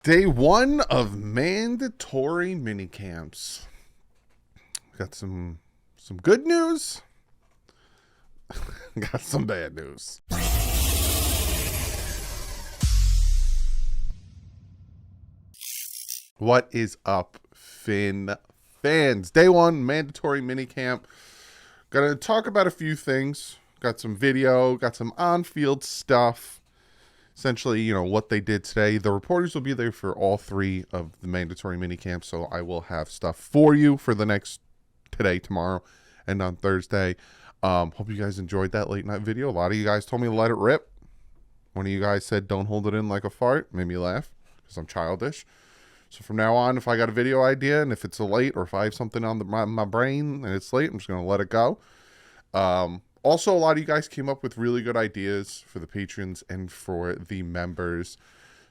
Day one of mandatory minicamps. Got some good news. Got some bad news. What is up, Finn fans? Day one mandatory minicamp. Gonna talk about a few things. Got some video, got some on-field stuff. Essentially, what they did today. The reporters will be there for all three of the mandatory minicamps, so I will have stuff for you for the next today, tomorrow, and on Thursday. Hope you guys enjoyed that late night video. A lot of you guys told me to let it rip. One of you guys said, don't hold it in like a fart. Made me laugh because I'm childish. So from now on, if I got a video idea and if it's a late or if I have something on my brain and it's late, I'm just going to let it go. Also, a lot of you guys came up with really good ideas for the patrons and for the members.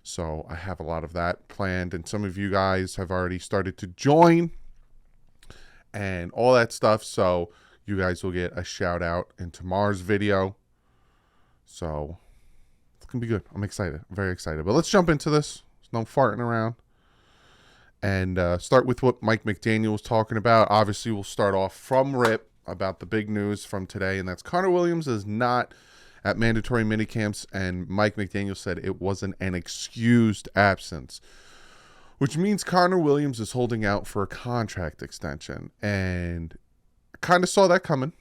So I have a lot of that planned. And some of you guys have already started to join and all that stuff. So you guys will get a shout out in tomorrow's video. So it's going to be good. I'm excited. I'm very excited. But let's jump into this. There's no farting around. And start with what Mike McDaniel was talking about. Obviously, we'll start off from rip about the big news from today, and that's Connor Williams is not at mandatory minicamps, and Mike McDaniel said it wasn't an excused absence, which means Connor Williams is holding out for a contract extension, and I kind of saw that coming.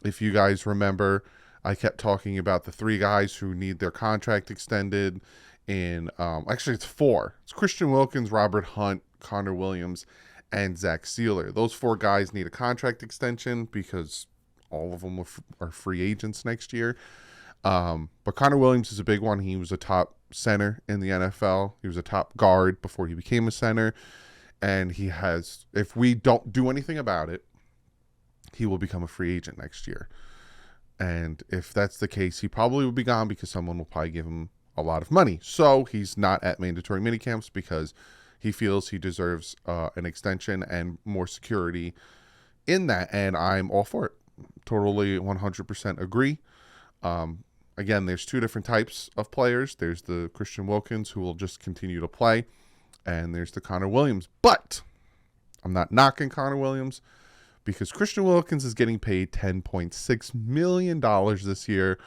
If you guys remember, I kept talking about the three guys who need their contract extended, and actually it's four. It's Christian Wilkins, Robert Hunt, Connor Williams, and Zach Sealer. Those four guys need a contract extension because all of them are free agents next year. But Connor Williams is a big one. He was a top center in the NFL. He was a top guard before he became a center. And he has, if we don't do anything about it, he will become a free agent next year. And if that's the case, he probably will be gone because someone will probably give him a lot of money. So he's not at mandatory minicamps because he feels he deserves an extension and more security in that, and I'm all for it. Totally 100% agree. Again, there's two different types of players. There's the Christian Wilkins, who will just continue to play, and there's the Connor Williams. But I'm not knocking Connor Williams because Christian Wilkins is getting paid $10.6 million this year,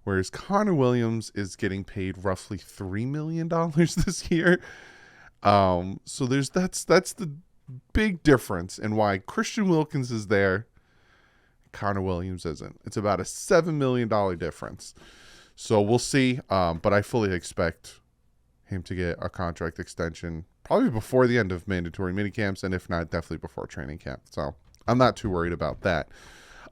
whereas Connor Williams is getting paid roughly $3 million this year. So that's the big difference in why Christian Wilkins is there, Connor Williams isn't. It's about a $7 million difference. So we'll see. But I fully expect him to get a contract extension probably before the end of mandatory minicamps, and if not, definitely before training camp. So I'm not too worried about that.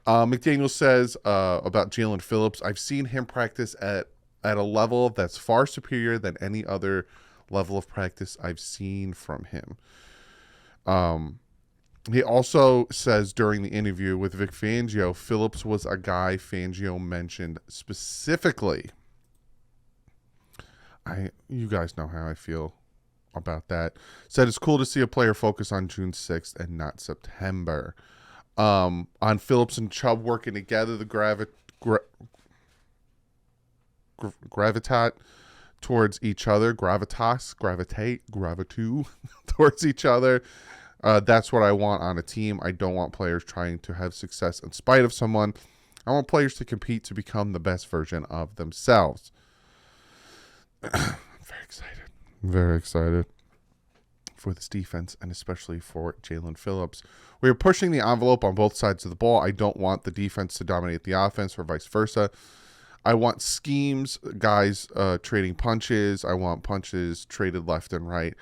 McDaniel says about Jalen Phillips, I've seen him practice at a level that's far superior than any other level of practice I've seen from him. He also says during the interview with Vic Fangio, Phillips was a guy Fangio mentioned specifically. You guys know how I feel about that. Said it's cool to see a player focus on June 6th and not September. On Phillips and Chubb working together, the gravitate towards each other, gravitate towards each other. That's what I want on a team. I don't want players trying to have success in spite of someone. I want players to compete to become the best version of themselves. I'm very excited for this defense and especially for Jalen Phillips. We are pushing the envelope on both sides of the ball. I don't want the defense to dominate the offense or vice versa. I want schemes, guys trading punches. I want punches traded left and right.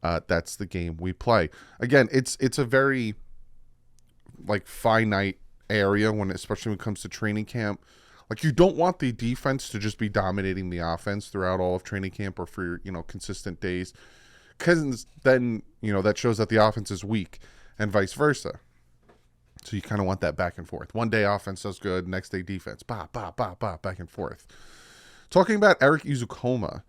That's the game we play. Again, it's a very finite area especially when it comes to training camp. You don't want the defense to just be dominating the offense throughout all of training camp or for consistent days, because then that shows that the offense is weak and vice versa. So you kind of want that back and forth. One day offense does good, next day defense, back and forth. Talking about Eric Izukoma,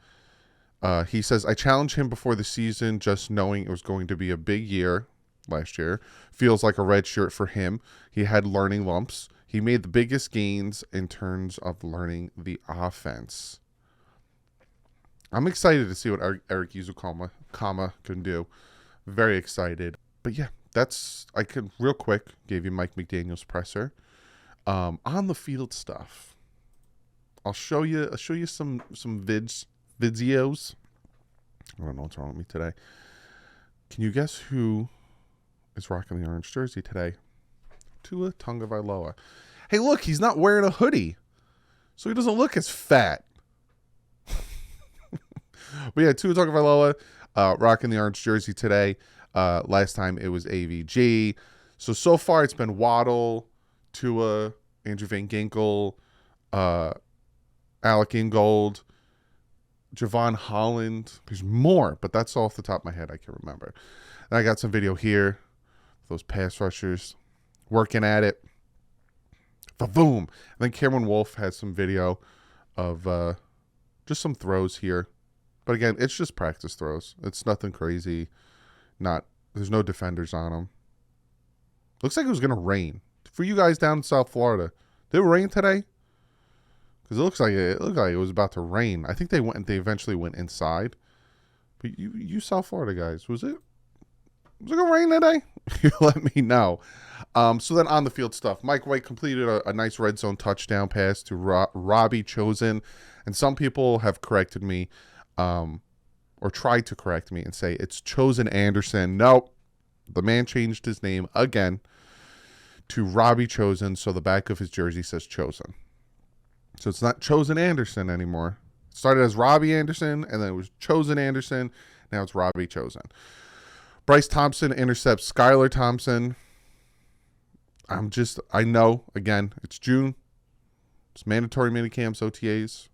he says, I challenged him before the season just knowing it was going to be a big year last year. Feels like a red shirt for him. He had learning lumps. He made the biggest gains in terms of learning the offense. I'm excited to see what Eric Izukoma comma can do. Very excited. But yeah, I could real quick gave you Mike McDaniel's presser. On the field stuff, I'll show you some videos. I don't know what's wrong with me today. Can you guess who is rocking the orange jersey today? Tua Tagovailoa. Hey, look, he's not wearing a hoodie, so he doesn't look as fat. But yeah, Tua Tagovailoa rocking the orange jersey today. Last time it was AVG. So far it's been Waddle, Tua, Andrew Van Ginkel, Alec Ingold, Javon Holland. There's more, but that's all off the top of my head I can remember. And I got some video here. Those pass rushers working at it. Boom. And then Cameron Wolf has some video of just some throws here. But again, it's just practice throws. It's nothing crazy. There's no defenders on them. Looks like it was going to rain. For you guys down in South Florida, did it rain today? Because it looked like it was about to rain. I think they eventually went inside. But you South Florida guys, was it going to rain today? You let me know. So then on the field stuff, Mike White completed a nice red zone touchdown pass to Robbie Chosen. And some people have corrected me, or tried to correct me and say it's Chosen Anderson. Nope. The man changed his name again to Robbie Chosen, so the back of his jersey says Chosen. So it's not Chosen Anderson anymore. It started as Robbie Anderson, and then it was Chosen Anderson. Now it's Robbie Chosen. Bryce Thompson intercepts Skylar Thompson. I know, again, it's June. It's mandatory minicamps, OTAs.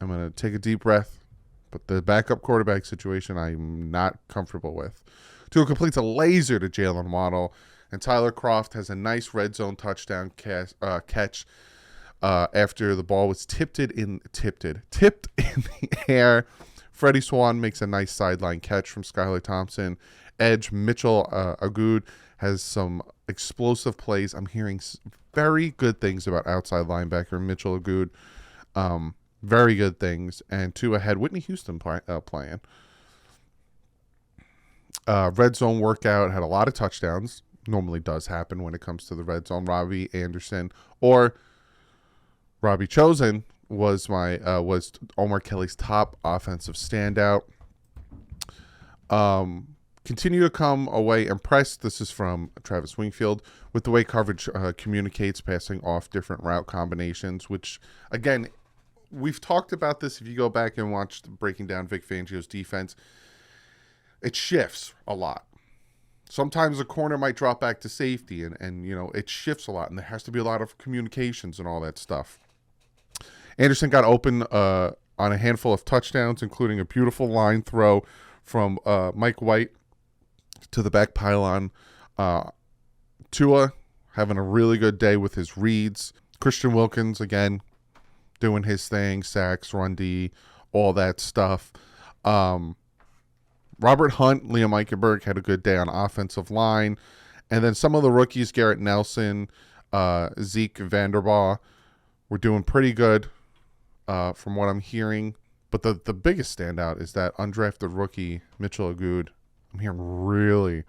I'm going to take a deep breath. But the backup quarterback situation I'm not comfortable with. Tua completes a laser to Jalen Waddle. And Tyler Kroft has a nice red zone touchdown catch after the ball was tipped in the air. Freddie Swan makes a nice sideline catch from Skylar Thompson. Edge Mitchell Agood has some explosive plays. I'm hearing very good things about outside linebacker Mitchell Agood. Very good things. And Tua had Whitney Houston playing. Red zone workout, had a lot of touchdowns. Normally does happen when it comes to the red zone. Robbie Anderson or Robbie Chosen was Omar Kelly's top offensive standout. Continue to come away impressed. This is from Travis Wingfield with the way coverage communicates, passing off different route combinations, which again, we've talked about this. If you go back and watch breaking down Vic Fangio's defense, it shifts a lot. Sometimes a corner might drop back to safety, and it shifts a lot, and there has to be a lot of communications and all that stuff. Anderson got open on a handful of touchdowns, including a beautiful line throw from Mike White to the back pylon. Tua having a really good day with his reads. Christian Wilkins, again, doing his thing, sacks, run D, all that stuff. Robert Hunt, Liam Eichenberg had a good day on offensive line. And then some of the rookies, Garrett Nelson, Zeke Vanderbaugh, were doing pretty good from what I'm hearing. But the biggest standout is that undrafted rookie, Mitchell Agood. I'm hearing really,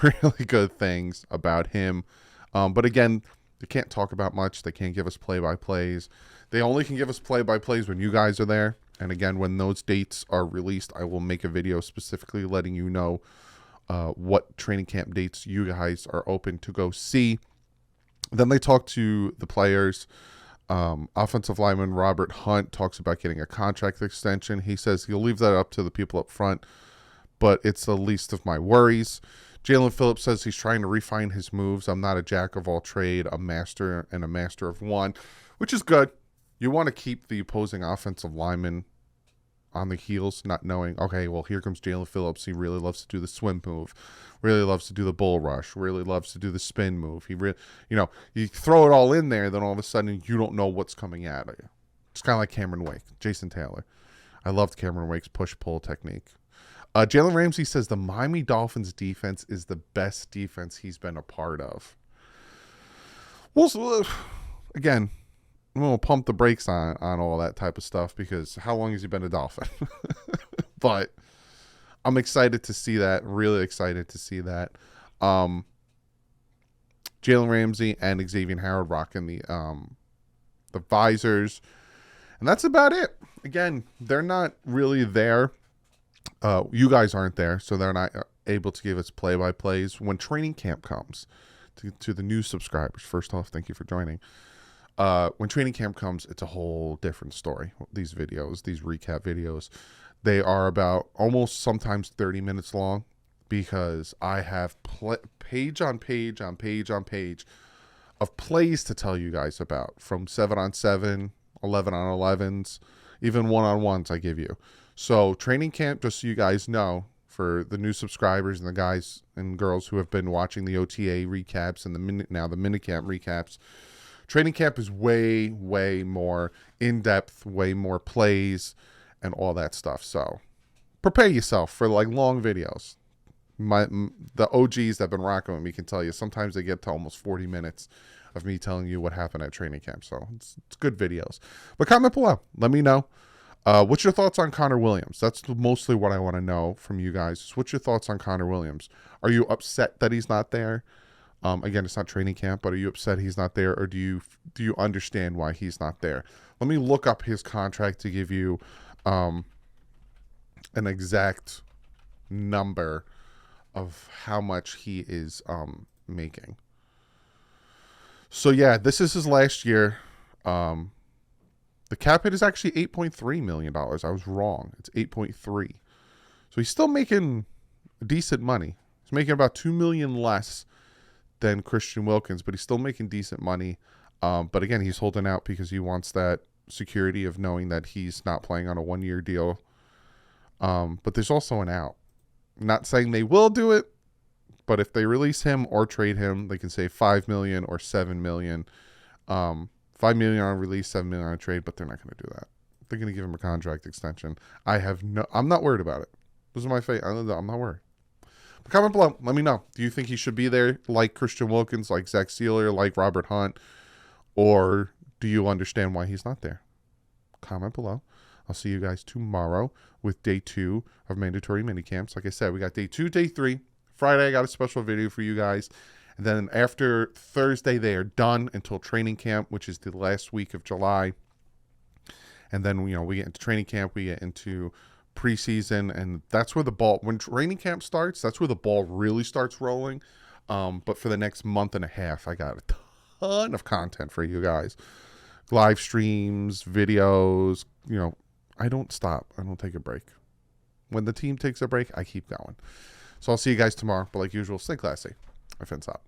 really good things about him. But again, they can't talk about much. They can't give us play-by-plays. They only can give us play-by-plays when you guys are there. And again, when those dates are released, I will make a video specifically letting you know what training camp dates you guys are open to go see. Then they talk to the players. Offensive lineman Robert Hunt talks about getting a contract extension. He says he'll leave that up to the people up front, but it's the least of my worries. Jalen Phillips says he's trying to refine his moves. I'm not a jack of all trade, a master and a master of one, which is good. You want to keep the opposing offensive lineman on the heels, not knowing, okay, well, here comes Jalen Phillips. He really loves to do the swim move, really loves to do the bull rush, really loves to do the spin move. You throw it all in there, then all of a sudden you don't know what's coming at you. It's kind of like Cameron Wake, Jason Taylor. I loved Cameron Wake's push-pull technique. Jalen Ramsey says the Miami Dolphins defense is the best defense he's been a part of. Well, again, I'm going to pump the brakes on all that type of stuff because how long has he been a Dolphin? But I'm excited to see that. Really excited to see that. Jalen Ramsey and Xavier Howard rocking the visors, and that's about it. Again, they're not really there. You guys aren't there, so they're not able to give us play-by-plays when training camp comes. To the new subscribers, first off, thank you for joining. When training camp comes, it's a whole different story. These videos, these recap videos, they are about almost sometimes 30 minutes long, because I have page on page on page on page of plays to tell you guys about, from 7-on-7, 11-on-11s, even 1-on-1s I give you. So training camp, just so you guys know, for the new subscribers and the guys and girls who have been watching the OTA recaps and the Minicamp recaps, training camp is way, way more in-depth, way more plays and all that stuff. So prepare yourself for like long videos. The OGs that have been rocking with me can tell you sometimes they get to almost 40 minutes of me telling you what happened at training camp. So it's good videos. But comment below. Let me know. What's your thoughts on Connor Williams? That's mostly what I want to know from you guys. What's your thoughts on Connor Williams? Are you upset that he's not there? Again, it's not training camp, but are you upset he's not there, or do you understand why he's not there? Let me look up his contract to give you an exact number of how much he is making. So yeah, this is his last year. The cap hit is actually $8.3 million. I was wrong. It's 8.3. So he's still making decent money. He's making about $2 million less than Christian Wilkins, but he's still making decent money. But again, he's holding out because he wants that security of knowing that he's not playing on a one-year deal. But there's also an out. I'm not saying they will do it, but if they release him or trade him, they can say $5 million or $7 million. $5 million on release, $7 million on trade, but they're not going to do that. They're going to give him a contract extension. I'm not worried about it. This is my fate. I'm not worried. But comment below. Let me know. Do you think he should be there like Christian Wilkins, like Zach Sealer, like Robert Hunt? Or do you understand why he's not there? Comment below. I'll see you guys tomorrow with day 2 of mandatory minicamps. Like I said, we got day 2, day 3. Friday, I got a special video for you guys. And then after Thursday, they are done until training camp, which is the last week of July. And then, we get into training camp, we get into preseason, and that's where when training camp starts, that's where the ball really starts rolling. But for the next month and a half, I got a ton of content for you guys. Live streams, videos, I don't stop. I don't take a break. When the team takes a break, I keep going. So I'll see you guys tomorrow. But like usual, stay classy. I fins up.